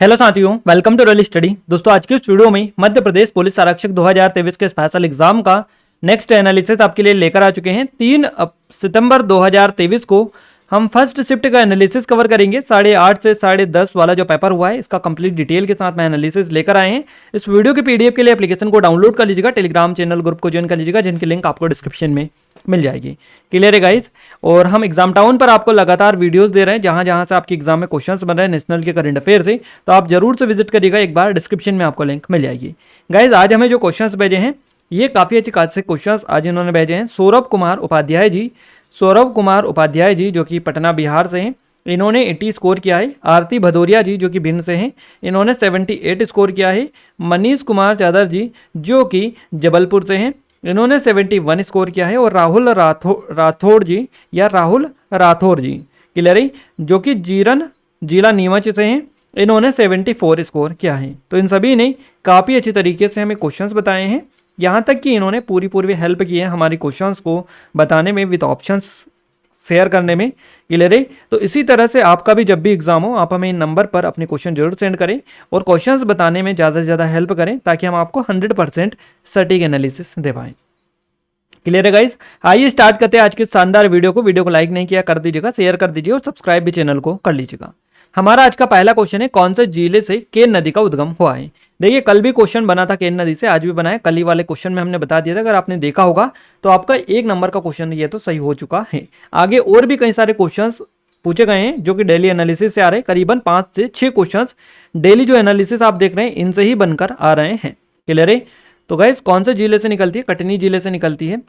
Hello साथियों, welcome to royal study. दोस्तों, आज की इस वीडियो में मध्य प्रदेश पुलिस आरक्षक 2023 के स्पेशल एग्जाम का नेक्स्ट एनालिसिस आपके लिए लेकर आ चुके हैं। 3 सितंबर 2023 को हम फर्स्ट शिफ्ट का एनालिसिस कवर करेंगे। 8:30 से 10:30 वाला जो पेपर हुआ है, इसका कंप्लीट डिटेल के साथ में एनालिसिस लेकर आए हैं। इस वीडियो के पीडीएफ के लिए एप्लीकेशन को डाउनलोड कर लीजिएगा, टेलीग्राम चैनल ग्रुप को ज्वाइन कर लीजिएगा, जिनकी लिंक आपको डिस्क्रिप्शन में मिल जाएगी। क्लियर है गाइस? और हम एग्जाम टाउन पर आपको लगातार वीडियोस दे रहे हैं, जहां जहां से आपके एग्जाम में क्वेश्चंस बन रहे हैं नेशनल के करंट अफेयर से, तो आप जरूर से विजिट करिएगा। एक बार डिस्क्रिप्शन में आपको लिंक मिल जाएगी। गाइस, आज हमें जो क्वेश्चंस भेजे हैं, ये काफी अच्छे खासे क्वेश्चंस आज इन्होंने भेजे हैं। सौरभ कुमार उपाध्याय जी जो कि पटना बिहार से हैं, इन्होंने 80 स्कोर किया है। आरती भदौरिया जी जो कि भिंड से हैं, इन्होंने 78 स्कोर किया है। मनीष कुमार चादर जी जो कि जबलपुर से हैं, इन्होंने 71 स्कोर किया है। और राहुल राठौड़ जी क्लियर है, जो कि जिला नीमच से हैं, इन्होंने 74 स्कोर किया है। तो इन सभी ने काफ़ी अच्छी तरीके से हमें क्वेश्चंस बताए हैं, यहाँ तक कि इन्होंने पूरी हेल्प की है हमारी क्वेश्चंस को बताने में, विद ऑप्शंस शेयर करने में। क्लियर है? तो इसी तरह से आपका भी जब भी एग्जाम हो, आप हमें इन नंबर पर अपने क्वेश्चन जरूर सेंड करें और क्वेश्चंस बताने में ज़्यादा से ज़्यादा हेल्प करें, ताकि हम आपको 100% सटीक एनालिसिस दे पाएँ। क्लियर है गाइस? आइए स्टार्ट करते हैं आज के शानदार वीडियो को लाइक नहीं किया कर दीजिएगा, शेयर कर दीजिए और सब्सक्राइब भी चैनल को कर लीजिएगा। हमारा आज का पहला क्वेश्चन है, कौन से जिले से केन नदी का उद्गम हुआ है? देखिए, कल भी क्वेश्चन बना था केन नदी से, आज भी बना है। कल ही वाले क्वेश्चन में हमने बता दिया था, अगर आपने देखा होगा तो आपका 1 नंबर का क्वेश्चन ये तो सही हो चुका है। आगे और भी कई सारे क्वेश्चन पूछे गए हैं जो कि डेली एनालिसिस से आ रहे हैं। करीबन 5 से 6 क्वेश्चन डेली जो एनालिसिस आप देख रहे हैं, इनसे ही बनकर आ रहे हैं। क्लियर है? तो गाइस, कौन से जिले से निकलती है? कटनी जिले से निकलती है।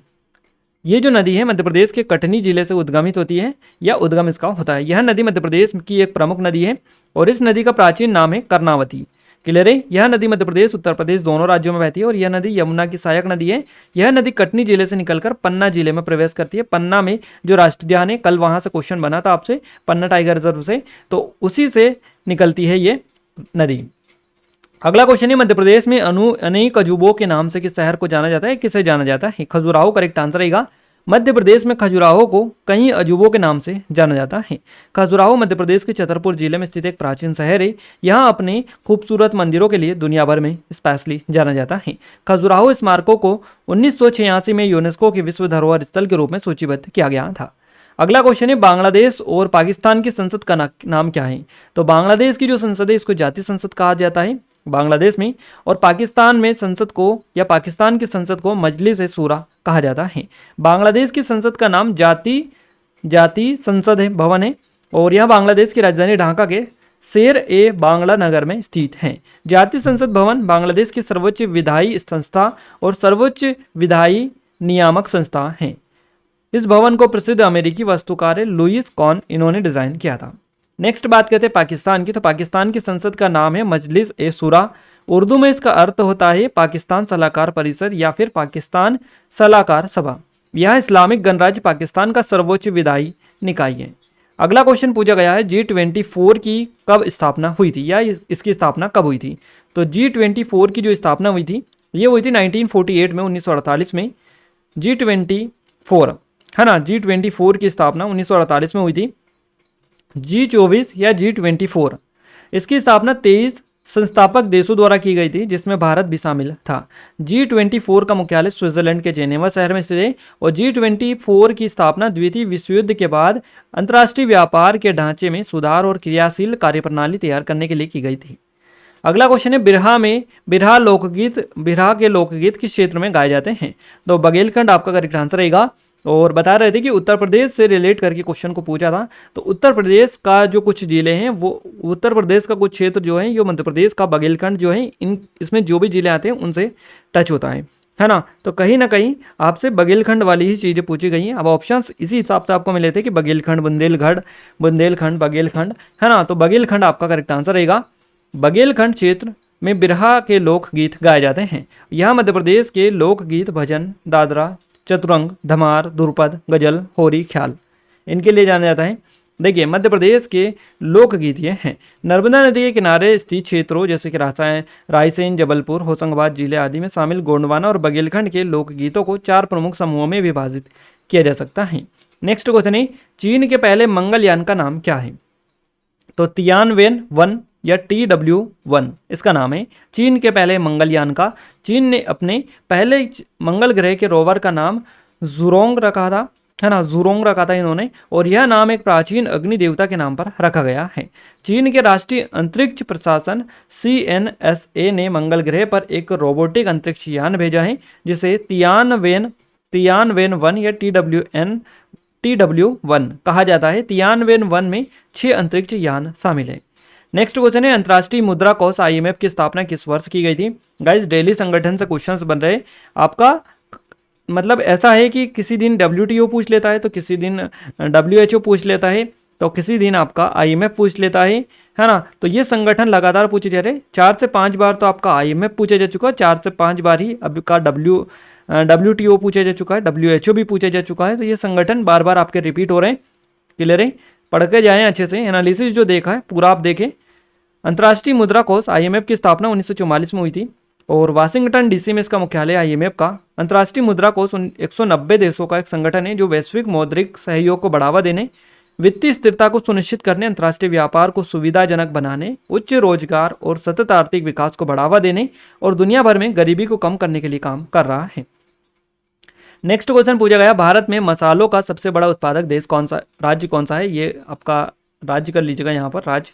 ये जो नदी है मध्य प्रदेश के कटनी जिले से उद्गमित होती है, या उद्गम इसका होता है। यह नदी मध्य प्रदेश की एक प्रमुख नदी है और इस नदी का प्राचीन नाम है कर्णावती। क्लियर है? यह नदी मध्य प्रदेश उत्तर प्रदेश दोनों राज्यों में बहती है और यह नदी यमुना की सहायक नदी है। यह नदी कटनी जिले से निकलकर पन्ना जिले में प्रवेश करती है। पन्ना में जो राष्ट्रीय उद्यान है, कल वहां से क्वेश्चन बना था आपसे, पन्ना टाइगर रिजर्व से, तो उसी से निकलती है ये नदी। अगला क्वेश्चन है, मध्य प्रदेश में अनेक अजूबों के नाम से किस शहर को जाना जाता है? किसे जाना जाता है? खजुराहो करेक्ट आंसर रहेगा। मध्य प्रदेश में खजुराहो को कई अजूबों के नाम से जाना जाता है। खजुराहो मध्य प्रदेश के छतरपुर जिले में स्थित एक प्राचीन शहर है। यहाँ अपने खूबसूरत मंदिरों के लिए दुनिया भर में स्पेशली जाना जाता है। खजुराहो स्मारकों को 1986 में यूनेस्को के विश्व धरोहर स्थल के रूप में सूचीबद्ध किया गया था। अगला क्वेश्चन है, बांग्लादेश और पाकिस्तान की संसद का नाम क्या है? तो बांग्लादेश की जो संसद है, इसको जातीय संसद कहा जाता है बांग्लादेश में, और पाकिस्तान में संसद को, या पाकिस्तान की संसद को मजलिस शूरा कहा जाता है। बांग्लादेश की संसद का नाम जाति संसद है भवन है, और यह बांग्लादेश की राजधानी ढाका के शेर-ए बांग्ला नगर में स्थित है। जातीय संसद भवन बांग्लादेश की सर्वोच्च विधायी संस्था और सर्वोच्च विधायी नियामक संस्था है। इस भवन को प्रसिद्ध अमेरिकी वास्तुकार लुईस कॉन इन्होंने डिजाइन किया था। नेक्स्ट बात करते हैं पाकिस्तान की। तो पाकिस्तान की संसद का नाम है मजलिस ए शूरा। उर्दू में इसका अर्थ होता है पाकिस्तान सलाहकार परिषद या फिर पाकिस्तान सलाहकार सभा। यह इस्लामिक गणराज्य पाकिस्तान का सर्वोच्च विधायी निकाय है। अगला क्वेश्चन पूछा गया है, G24 की कब स्थापना हुई थी, या इसकी स्थापना कब हुई थी? तो G24 की जो स्थापना हुई थी, ये हुई थी 1948 में, 1948 में। G24 है ना, G24 की स्थापना 1948 में हुई थी। G24 या G24, इसकी स्थापना 23 संस्थापक देशों द्वारा की गई थी, जिसमें भारत भी शामिल था। G24 का मुख्यालय स्विट्जरलैंड के जेनेवा शहर में स्थित है और G24 की स्थापना द्वितीय विश्व युद्ध के बाद अंतर्राष्ट्रीय व्यापार के ढांचे में सुधार और क्रियाशील कार्यप्रणाली तैयार करने के लिए की गई थी। अगला क्वेश्चन है, बिरहा के लोकगीत किस क्षेत्र में गाए जाते हैं? तो बघेलखंड आपका करेक्ट आंसर रहेगा। और बता रहे थे कि उत्तर प्रदेश से रिलेट करके क्वेश्चन को पूछा था, तो उत्तर प्रदेश का जो कुछ जिले हैं, वो उत्तर प्रदेश का कुछ क्षेत्र जो है, ये मध्य प्रदेश का बघेलखंड जो है, इसमें जो भी जिले आते हैं उनसे टच होता है ना। तो कहीं ना कहीं आपसे बघेलखंड वाली ही चीज़ें पूछी गई हैं। अब ऑप्शंस इसी हिसाब से आपको मिले थे कि बघेलखंड, बुंदेलखंड, बघेलखंड, है ना। तो बघेलखंड आपका करेक्ट आंसर रहेगा। बघेलखंड क्षेत्र में बिरहा के लोकगीत गाए जाते हैं। यहाँ मध्य प्रदेश के लोकगीत भजन, दादरा, चतुरंग, धमार, ध्रुपद, गजल, होरी, ख्याल, इनके लिए जाना जाता है। देखिए, मध्य प्रदेश के लोकगीत ये हैं। नर्मदा नदी के किनारे स्थित क्षेत्रों जैसे कि रायसेन, जबलपुर, होशंगाबाद जिले आदि में शामिल गोंडवाना और बघेलखंड के लोकगीतों को 4 प्रमुख समूहों में विभाजित किया जा सकता है। नेक्स्ट क्वेश्चन है, चीन के पहले मंगलयान का नाम क्या है? तो तियानवेन 1 या TW1 इसका नाम है। चीन के पहले मंगलयान का, चीन ने अपने पहले मंगल ग्रह के रोवर का नाम ज़ुरोंग रखा था, है ना, ज़ुरोंग रखा था इन्होंने, और यह नाम एक प्राचीन अग्नि देवता के नाम पर रखा गया है। चीन के राष्ट्रीय अंतरिक्ष प्रशासन CNSA ने मंगल ग्रह पर एक रोबोटिक अंतरिक्ष यान भेजा है जिसे तियानवेन 1 या TW1 कहा जाता है। तियानवेन 1 में 6 अंतरिक्ष यान शामिल है। नेक्स्ट क्वेश्चन है, अंतर्राष्ट्रीय मुद्रा कोष IMF की स्थापना किस वर्ष की गई थी? गाइस डेली संगठन से क्वेश्चंस बन रहे, आपका मतलब ऐसा है कि किसी दिन WTO पूछ लेता है, तो किसी दिन WHO पूछ लेता है, तो किसी दिन आपका IMF पूछ लेता है ना। तो ये संगठन लगातार पूछे जा रहे, 4 से 5 बार तो आपका IMF पूछा जा चुका है, 4 से 5 बार ही अब का WTO पूछा जा चुका है, WHO भी पूछा जा चुका है। तो ये संगठन बार बार आपके रिपीट हो रहे हैं। क्लियर है, पढ़ के जाएँ अच्छे से, एनालिसिस जो देखा है पूरा आप देखें। अंतर्राष्ट्रीय मुद्रा कोष IMF की स्थापना 1944 में हुई थी और वाशिंगटन DC में इसका मुख्यालय IMF का। अंतर्राष्ट्रीय मुद्रा कोष 190 देशों का एक संगठन है जो वैश्विक मौद्रिक सहयोग को बढ़ावा देने, वित्तीय स्थिरता को सुनिश्चित करने, अंतर्राष्ट्रीय व्यापार को सुविधाजनक बनाने, उच्च रोजगार और सतत आर्थिक विकास को बढ़ावा देने और दुनिया भर में गरीबी को कम करने के लिए काम कर रहा है। नेक्स्ट क्वेश्चन पूछा गया, भारत में मसालों का सबसे बड़ा उत्पादक देश कौन सा, राज्य कौन सा है? ये आपका राज्य कर लीजिएगा यहाँ पर, राज्य।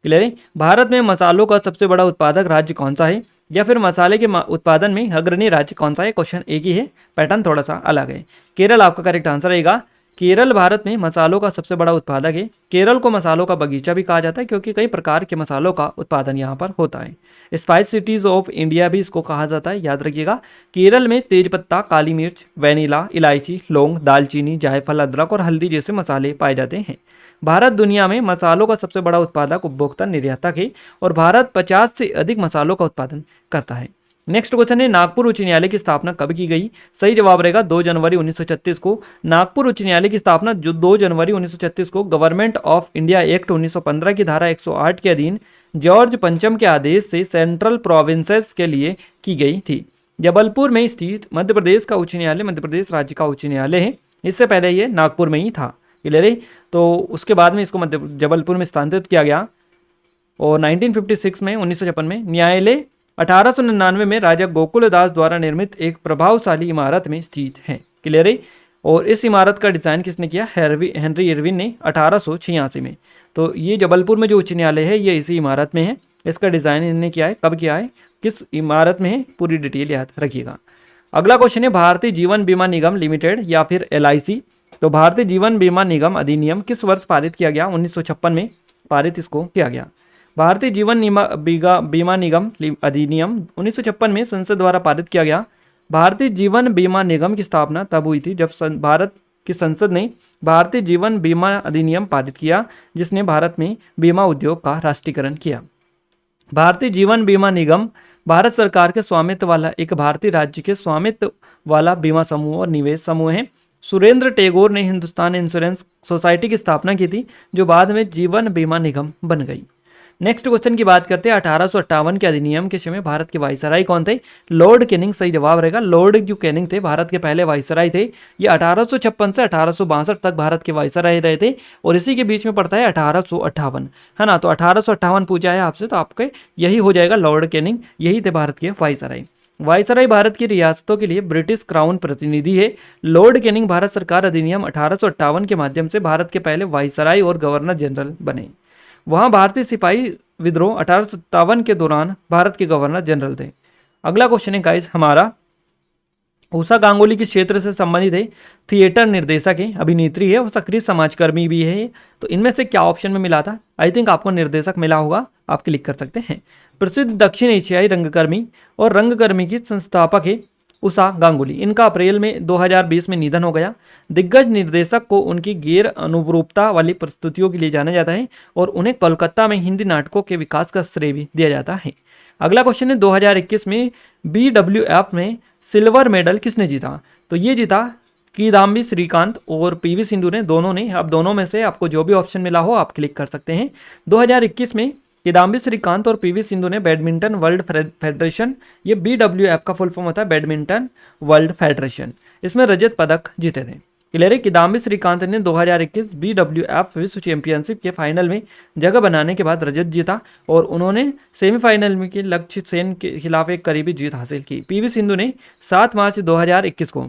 क्लियर है, भारत में मसालों का सबसे बड़ा उत्पादक राज्य कौन सा है, या फिर मसाले के उत्पादन में अग्रणी राज्य कौन सा है? क्वेश्चन एक ही है, पैटर्न थोड़ा सा अलग है। केरल आपका करेक्ट आंसर रहेगा। केरल भारत में मसालों का सबसे बड़ा उत्पादक है। केरल को मसालों का बगीचा भी कहा जाता है क्योंकि कई प्रकार के मसालों का उत्पादन यहाँ पर होता है। स्पाइस सिटीज ऑफ इंडिया भी इसको कहा जाता है, याद रखिएगा। केरल में तेजपत्ता, काली मिर्च, वैनिला, इलायची, लौंग, दालचीनी, जायफल, अदरक और हल्दी जैसे मसाले पाए जाते हैं। भारत दुनिया में मसालों का सबसे बड़ा उत्पादक, उपभोक्ता, निर्यातक है और भारत 50 से अधिक मसालों का उत्पादन करता है। नेक्स्ट क्वेश्चन है, नागपुर उच्च न्यायालय की स्थापना कब की गई? सही जवाब रहेगा 2 जनवरी 1936 को। नागपुर उच्च न्यायालय की स्थापना जो 2 जनवरी 1936 को गवर्नमेंट ऑफ इंडिया एक्ट 1915 की धारा 108 के अधीन जॉर्ज पंचम के आदेश से सेंट्रल प्रोविंसेस के लिए की गई थी। जबलपुर में स्थित मध्य प्रदेश का उच्च न्यायालय मध्य प्रदेश राज्य का उच्च न्यायालय है। इससे पहले ये नागपुर में ही था। क्लियर है, तो उसके बाद में इसको जबलपुर में स्थानांतरित किया गया और 1956 में 1956 में न्यायालय 1899 में राजा गोकुलदास द्वारा निर्मित एक प्रभावशाली इमारत में स्थित है। क्लियर है, और इस इमारत का डिज़ाइन किसने किया? हेनरी इरविन ने 1886 में। तो ये जबलपुर में जो उच्च न्यायालय है ये इसी इमारत में है। इसका डिज़ाइन इन्होंने किया है, कब किया है, किस इमारत में है, पूरी डिटेल याद रखिएगा। अगला क्वेश्चन है, भारतीय जीवन बीमा निगम लिमिटेड या फिर LIC। तो भारतीय जीवन बीमा निगम अधिनियम किस वर्ष पारित किया गया? 1956 में पारित इसको किया गया। भारतीय जीवन बीमा निगम अधिनियम 1956 में संसद द्वारा पारित किया गया। भारतीय जीवन बीमा निगम की स्थापना तब हुई थी जब भारत की संसद ने भारतीय जीवन बीमा अधिनियम पारित किया, जिसने भारत में बीमा उद्योग का राष्ट्रीयकरण किया। भारतीय जीवन बीमा निगम भारत सरकार के स्वामित्व वाला एक भारतीय राज्य के स्वामित्व वाला बीमा समूह और निवेश समूह है। सुरेंद्र टैगोर ने हिंदुस्तान इंश्योरेंस सोसाइटी की स्थापना की थी जो बाद में जीवन बीमा निगम बन गई। नेक्स्ट क्वेश्चन की बात करते हैं, 1858 के अधिनियम के समय भारत के वाइसराय कौन थे? लॉर्ड कैनिंग सही जवाब रहेगा। लॉर्ड जो कैनिंग थे भारत के पहले वाइसराय थे। ये 1856 से 1862 तक भारत के वाइसराय रहे थे और इसी के बीच में पड़ता है 1858, है ना। तो 1858 पूछा है आपसे, तो आपके यही हो जाएगा लॉर्ड कैनिंग, यही थे भारत के वाइसराय। वाइसराय भारत की रियासतों के लिए ब्रिटिश क्राउन प्रतिनिधि है। लॉर्ड कैनिंग भारत सरकार अधिनियम 1858 के माध्यम से भारत के पहले वाइसराय और गवर्नर जनरल बने। वहाँ भारतीय सिपाही विद्रोह 1857 के दौरान भारत के गवर्नर जनरल थे। अगला क्वेश्चन है गाइस हमारा, उषा गांगुली किस क्षेत्र से संबंधित है? थिएटर निर्देशक है, अभिनेत्री है और सक्रिय समाजकर्मी भी है। तो इनमें से क्या ऑप्शन में मिला था? आई थिंक आपको निर्देशक मिला होगा, आप क्लिक कर सकते हैं। प्रसिद्ध दक्षिण एशियाई रंगकर्मी और रंगकर्मी की संस्थापक है उषा गांगुली। इनका अप्रैल में 2020 में निधन हो गया। दिग्गज निर्देशक को उनकी गैर अनुरूपता वाली प्रस्तुतियों के लिए जाना जाता है और उन्हें कोलकाता में हिंदी नाटकों के विकास का श्रेय भी दिया जाता है। अगला क्वेश्चन है, 2021 में BWF में सिल्वर मेडल किसने जीता? तो ये जीता किदाम्बी श्रीकांत और PV सिंधु ने, दोनों ने। अब दोनों में से आपको जो भी ऑप्शन मिला हो आप क्लिक कर सकते हैं। 2021 में किदाम्बी श्रीकांत और PV सिंधु ने बैडमिंटन वर्ल्ड फेडरेशन, ये BWF का फुल फॉर्म होता है बैडमिंटन वर्ल्ड फेडरेशन, इसमें रजत पदक जीते थे। क्लियर है। किदाम्बी श्रीकांत ने 2021 BWF विश्व चैंपियनशिप के फाइनल में जगह बनाने के बाद रजत जीता और उन्होंने सेमीफाइनल में के लक्ष्य सेन के खिलाफ एक करीबी जीत हासिल की। पीवी सिंधु ने 7 मार्च 2021 को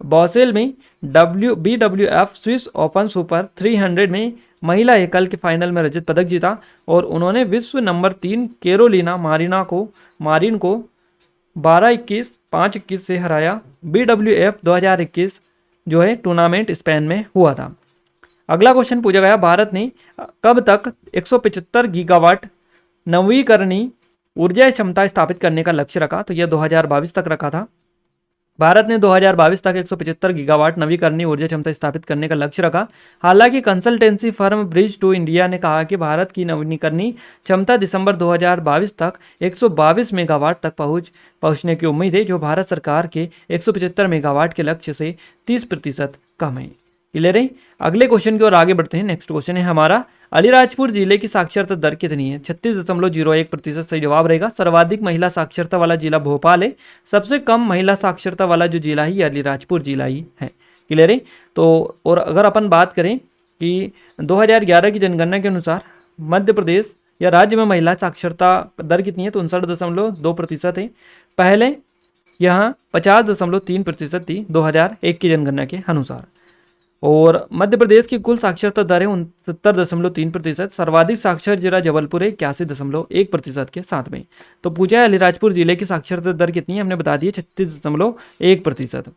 बॉसेल में BWF स्विस ओपन सुपर 300 में महिला एकल के फाइनल में रजत पदक जीता और उन्होंने विश्व नंबर 3 कैरोलिना मारिन को 12-21, 5-21 से हराया। BWF 2021 जो है टूर्नामेंट स्पेन में हुआ था। अगला क्वेश्चन पूछा गया, भारत ने कब तक 175 गीगावाट नवीकरणीय ऊर्जा क्षमता स्थापित करने का लक्ष्य रखा? तो यह 2022 तक रखा था। भारत ने 2022 तक 175 गीगावाट नवीकरणीय ऊर्जा क्षमता स्थापित करने का लक्ष्य रखा। हालांकि consultancy firm Bridge to India ने कहा कि भारत की नवीकरणीय क्षमता दिसंबर 2022 तक 122 मेगावाट तक पहुंचने की उम्मीद है, जो भारत सरकार के 175 मेगावाट के लक्ष्य से 30% कम है। क्लियर है। अगले क्वेश्चन की ओर आगे बढ़ते हैं। नेक्स्ट क्वेश्चन है हमारा, अलीराजपुर जिले की साक्षरता दर कितनी है? 36.01% सही जवाब रहेगा। सर्वाधिक महिला साक्षरता वाला जिला भोपाल है। सबसे कम महिला साक्षरता वाला जो जिला है ये अलीराजपुर जिला ही है। क्लियर है। तो और अगर अपन बात करें कि 2011 की जनगणना के अनुसार मध्य प्रदेश या राज्य में महिला साक्षरता दर कितनी है? तो 59.2% है। पहले यहाँ 50.3% थी 2001 की जनगणना के अनुसार। और मध्य प्रदेश की कुल साक्षरता दर है 69.3%। सर्वाधिक साक्षर जिला जबलपुर है 81.1% के साथ में। तो पूछा है अलीराजपुर जिले की साक्षरता दर कितनी है? हमने बता दी है 36.1%।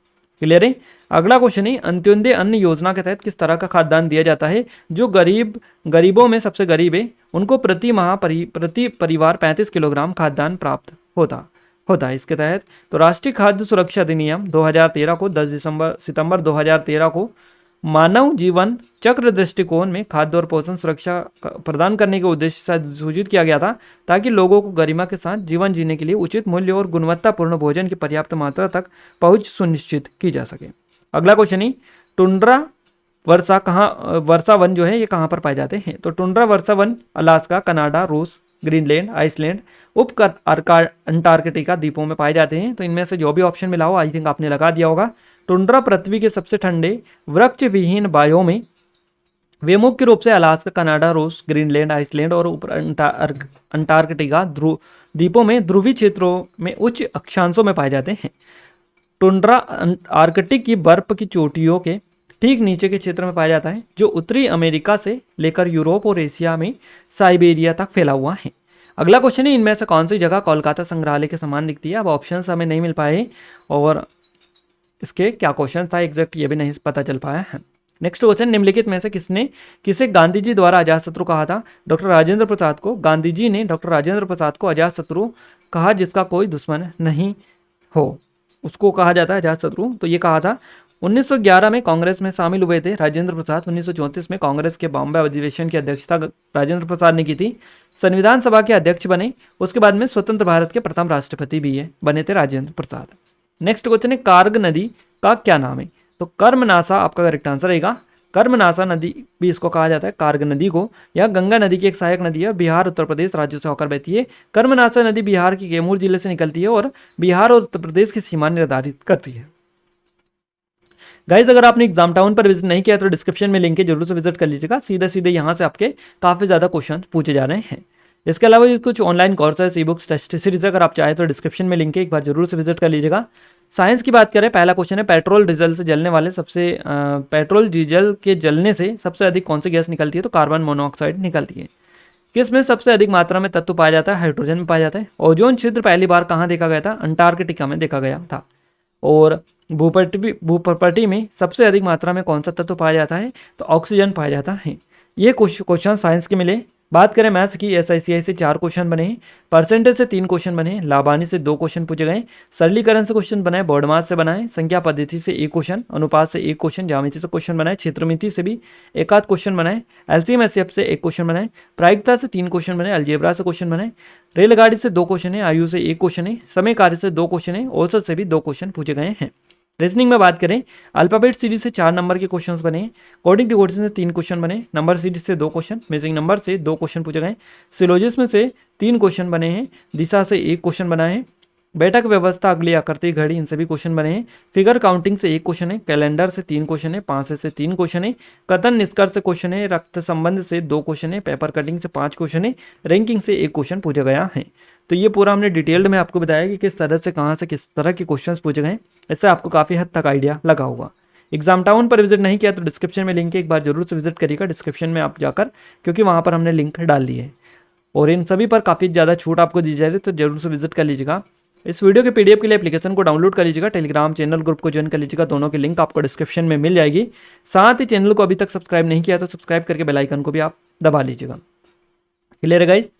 क्लियर है। अगला क्वेश्चन है, अंत्योदय अन्न योजना के तहत किस तरह का खाद्यान्न दिया जाता है? जो गरीबों में सबसे गरीब है उनको प्रति माह प्रति परिवार 35 किलोग्राम खाद्यान्न प्राप्त होता है इसके तहत। तो राष्ट्रीय खाद्य सुरक्षा अधिनियम 2013 को 10 सितंबर 2013 को मानव जीवन चक्र दृष्टिकोण में खाद्य और पोषण सुरक्षा प्रदान करने के उद्देश्य से सूचित किया गया था, ताकि लोगों को गरिमा के साथ जीवन जीने के लिए उचित मूल्य और गुणवत्तापूर्ण भोजन की पर्याप्त मात्रा तक पहुंच सुनिश्चित की जा सके। अगला क्वेश्चन है, टुंड्रा वर्षा वन जो है ये कहाँ पर पाए जाते हैं? तो टुंड्रा वर्षा वन अलास्का, कनाडा, रूस, ग्रीनलैंड, आइसलैंड, अंटार्कटिका द्वीपों में पाए जाते हैं। तो इनमें से जो भी ऑप्शन मिला हो आई थिंक आपने लगा दिया होगा। टुंड्रा पृथ्वी के सबसे ठंडे वृक्ष विहीन बायोम में वे मुख्य रूप से अलास्का, कनाडा, रूस, ग्रीनलैंड, आइसलैंड और अंटार्कटिका द्वीपों में ध्रुवीय क्षेत्रों में उच्च अक्षांशों में पाए जाते हैं। टुंड्रा आर्कटिक की बर्फ की चोटियों के ठीक नीचे के क्षेत्र में पाया जाता है, जो उत्तरी अमेरिका से लेकर यूरोप और एशिया में साइबेरिया तक फैला हुआ है। अगला क्वेश्चन है, इनमें से कौन सी जगह कोलकाता संग्रहालय के समान दिखती है? अब ऑप्शंस हमें नहीं मिल पाए और इसके क्या क्वेश्चन था एग्जैक्ट ये भी नहीं पता चल पाया है। नेक्स्ट क्वेश्चन, निम्नलिखित में से किसे गांधी जी द्वारा अजातशत्रु कहा था? डॉक्टर राजेंद्र प्रसाद को। गांधी जी ने डॉक्टर राजेंद्र प्रसाद को अजातशत्रु कहा जिसका कोई दुश्मन नहीं हो, उसको कहा जाता है अजातशत्रु। तो ये कहा था। 1911 में कांग्रेस में शामिल हुए थे राजेंद्र प्रसाद। 1934 में कांग्रेस के बॉम्बे अधिवेशन की अध्यक्षता राजेंद्र प्रसाद ने की थी। संविधान सभा के अध्यक्ष बने। उसके बाद में स्वतंत्र भारत के प्रथम राष्ट्रपति भी बने थे राजेंद्र प्रसाद। नेक्स्ट क्वेश्चन है, कार्ग नदी का क्या नाम है? तो कर्मनासा आपका करेक्ट आंसर रहेगा। कर्मनासा नदी भी इसको कहा जाता है, कार्ग नदी को। यह गंगा नदी की एक सहायक नदी है और बिहार उत्तर प्रदेश राज्यों से होकर बहती है। कर्मनासा नदी बिहार के कैमूर जिले से निकलती है और बिहार और उत्तर प्रदेश की सीमा निर्धारित करती है। गाइज, अगर आपने एग्जाम टाउन पर विजिट नहीं किया तो डिस्क्रिप्शन में लिंक है, जरूर से विजिट कर लीजिएगा। सीधे यहाँ से आपके काफ़ी ज़्यादा क्वेश्चन पूछे जा रहे हैं। इसके अलावा ये कुछ online courses, e books, test series अगर आप चाहें तो डिस्क्रिप्शन में लिंक है, एक बार जरूर से विजिट कर लीजिएगा। साइंस की बात करें, पहला क्वेश्चन है, पेट्रोल डीजल से जलने वाले पेट्रोल डीजल के जलने से सबसे अधिक कौन सी गैस निकलती है? तो कार्बन मोनोऑक्साइड निकलती है। किस में सबसे अधिक मात्रा में तत्व पाया जाता है? हाइड्रोजन में पाया जाता है। ओजोन छिद्र पहली बार कहाँ देखा गया था? अंटार्कटिका में देखा गया था। और भूप्रपटी में सबसे अधिक मात्रा में कौन सा तत्व पाया जाता है? तो ऑक्सीजन पाया जाता है। ये क्वेश्चन साइंस के मिले। बात करें मैथ्स की, SICI से 4 क्वेश्चन बने हैं, परसेंटेज से 3 क्वेश्चन बने, लाबानी से 2 क्वेश्चन पूछे गए, सरलीकरण से क्वेश्चन बनाए, बोर्ड मास से बनाए, संख्या पद्धति से 1 क्वेश्चन, अनुपात से 1 क्वेश्चन, ज्यामिति से क्वेश्चन बनाए, क्षेत्रमिति से भी 1 क्वेश्चन बनाए, LCM HCF से 1 क्वेश्चन बनाए, प्रायिकता से 3 क्वेश्चन बनाए, अलजेब्रा से क्वेश्चन बनाए, रेलगाड़ी से 2 क्वेश्चन है, आयु से 1 क्वेश्चन है, समय कार्य से 2 क्वेश्चन है, औसत से भी 2 क्वेश्चन पूछे गए हैं। रीजनिंग में बात करें, अल्फाबेट सीरीज से 4 नंबर के क्वेश्चंस बने, कोडिंग डिकोडिंग से 3 क्वेश्चन बने, नंबर सीरीज से 2 क्वेश्चन, मिसिंग नंबर से 2 क्वेश्चन पूछे गए, सिलोजिज्म से 3 क्वेश्चन बने हैं, दिशा से 1 क्वेश्चन बना है, बैठक व्यवस्था, अगली आकृति, घड़ी, इन सभी क्वेश्चन बने हैं। फिगर काउंटिंग से 1 क्वेश्चन है, कैलेंडर से 3 क्वेश्चन है, 5 से 3 क्वेश्चन है, कथन निष्कर्ष से क्वेश्चन है, रक्त संबंध से 2 क्वेश्चन है, पेपर कटिंग से 5 क्वेश्चन है, रैंकिंग से 1 क्वेश्चन पूछा गया है। तो ये पूरा हमने डिटेल्ड में आपको बताया कि किस तरह से कहाँ से किस तरह के क्वेश्चन पूछे गए। इससे आपको काफ़ी हद तक आइडिया लगा होगा। एग्जाम टाउन पर विजिट नहीं किया तो डिस्क्रिप्शन में लिंक है, एक बार जरूर से विजिट करिएगा डिस्क्रिप्शन में आप जाकर, क्योंकि वहाँ पर हमने लिंक डाल दी है और इन सभी पर काफ़ी ज़्यादा छूट आपको दी जा रही है, तो जरूर से विजिट कर लीजिएगा। इस वीडियो के पीडीएफ के लिए एप्लीकेशन को डाउनलोड कर लीजिएगा, टेलीग्राम चैनल ग्रुप को ज्वाइन कर लीजिएगा, दोनों की लिंक आपको डिस्क्रिप्शन में मिल जाएगी। साथ ही चैनल को अभी तक सब्सक्राइब नहीं किया तो सब्सक्राइब करके बेल आइकन को भी आप दबा लीजिएगा। क्लियर है गाइज?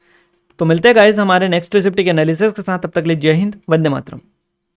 तो मिलते हैं गाइज हमारे नेक्स्ट रेसिपी के एनालिसिस के साथ, तब तक के लिए जय हिंद, वंदे मातरम।